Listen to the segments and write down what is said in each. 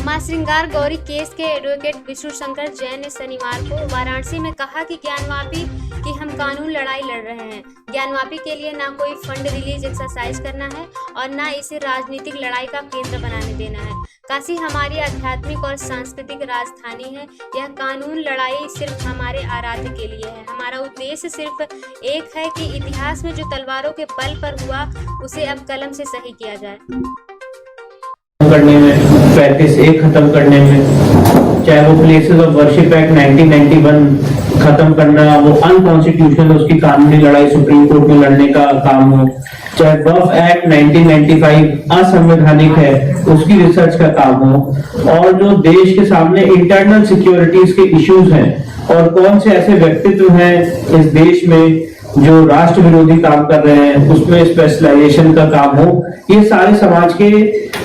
मां श्रृंगार गौरी केस के एडवोकेट विष्णु शंकर जैन ने शनिवार को वाराणसी में कहा कि ज्ञानवापी की हम कानून लड़ाई लड़ रहे हैं। ज्ञानवापी के लिए ना कोई फंड रिलीज एक्सरसाइज करना है और ना इसे राजनीतिक लड़ाई का केंद्र बनाने देना है। काशी हमारी आध्यात्मिक और सांस्कृतिक राजधानी है। यह कानून लड़ाई सिर्फ हमारे आराध्य के लिए है। हमारा उद्देश्य सिर्फ एक है कि इतिहास में जो तलवारों के बल पर हुआ उसे अब कलम से सही किया जाए। करने में 35A खत्म करने में, चाहे वो प्लेसेस ऑफ वर्शिप एक्ट 1991 खत्म करना, वो अनकॉन्स्टिट्यूशनल उसकी कानूनी लड़ाई सुप्रीम कोर्ट में लड़ने का काम हो, चाहे वक्फ एक्ट 1995 असंवैधानिक है उसकी रिसर्च का काम हो, और जो देश के सामने इंटरनल सिक्योरिटीज के इश्यूज हैं और कौन से ऐसे व्यक्तित्व हैं इस देश में जो राष्ट्र विरोधी काम कर रहे हैं उसमें स्पेशलाइजेशन का काम हो। ये सारे समाज के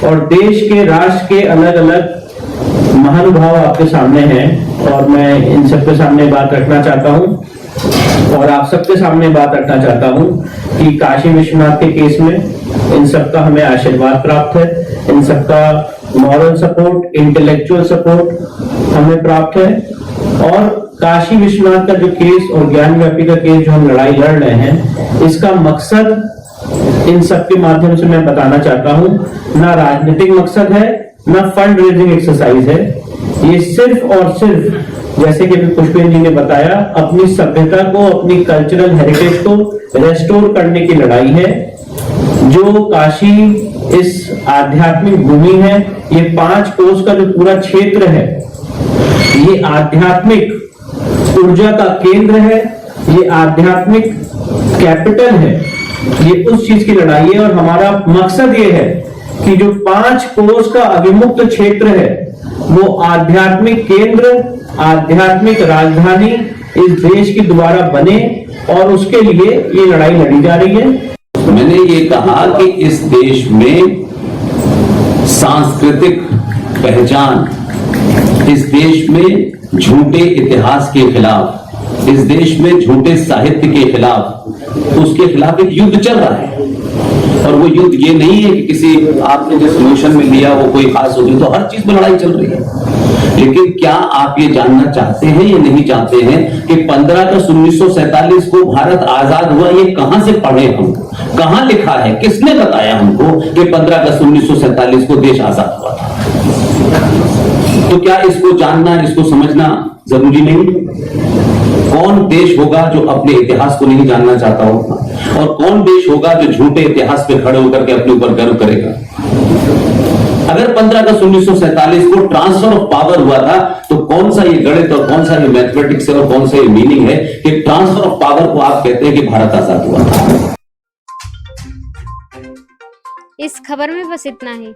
और देश के राष्ट्र के अलग अलग महानुभाव आपके सामने हैं और मैं इन सबके सामने बात रखना चाहता हूं और आप सबके सामने बात रखना चाहता हूं कि काशी विश्वनाथ के केस में इन सबका हमें आशीर्वाद प्राप्त है, इन सबका मॉरल सपोर्ट, इंटेलेक्चुअल सपोर्ट हमें प्राप्त है। और काशी विश्वनाथ का जो केस और ज्ञानवापी का केस जो हम लड़ाई लड़ रहे हैं, इसका मकसद इन सब के माध्यम से मैं बताना चाहता हूं, ना राजनीतिक मकसद है ना फंड रेजिंग एक्सरसाइज है। ये सिर्फ और सिर्फ जैसे कि पुष्पेंद्र जी ने बताया, अपनी सभ्यता को, अपनी कल्चरल हेरिटेज को रेस्टोर करने की लड़ाई है। जो काशी इस आध्यात्मिक भूमि है, ये 5 कोस का जो पूरा क्षेत्र है, ये आध्यात्मिक ऊर्जा का केंद्र है, ये आध्यात्मिक कैपिटल है, ये उस चीज की लड़ाई है। और हमारा मकसद ये है कि जो 5 कोस का अविमुक्त क्षेत्र है वो आध्यात्मिक केंद्र, आध्यात्मिक राजधानी इस देश की दोबारा बने, और उसके लिए ये लड़ाई लड़ी जा रही है। मैंने ये कहा कि इस देश में सांस्कृतिक पहचान, इस देश में झूठे इतिहास के खिलाफ, इस देश में झूठे साहित्य के खिलाफ, उसके खिलाफ एक युद्ध चल रहा है। और वो युद्ध ये नहीं है कि किसी आपने जो सोल्यूशन में लिया वो कोई खास हो, तो हर चीज में लड़ाई चल रही है। लेकिन क्या आप ये जानना चाहते हैं या नहीं चाहते हैं कि 15 अगस्त 1947 को भारत आजाद हुआ, ये कहां से पढ़े हम, कहां लिखा है, किसने बताया हमको कि 15 अगस्त 1947 को देश आजाद हुआ था? तो क्या इसको जानना, इसको समझना जरूरी नहीं? कौन देश होगा जो अपने इतिहास को नहीं जानना चाहता होगा, और कौन देश होगा जो झूठे इतिहास पे खड़े होकर के अपने ऊपर गर्व करेगा? अगर 15 अगस्त 1947 को ट्रांसफर ऑफ पावर हुआ था, तो कौन सा ये गणित और कौन सा ये मैथमेटिक्स और कौन सा ये मीनिंग है कि ट्रांसफर ऑफ पावर को आप कहते हैं कि भारत आजाद हुआ था? इस खबर में बस इतना ही।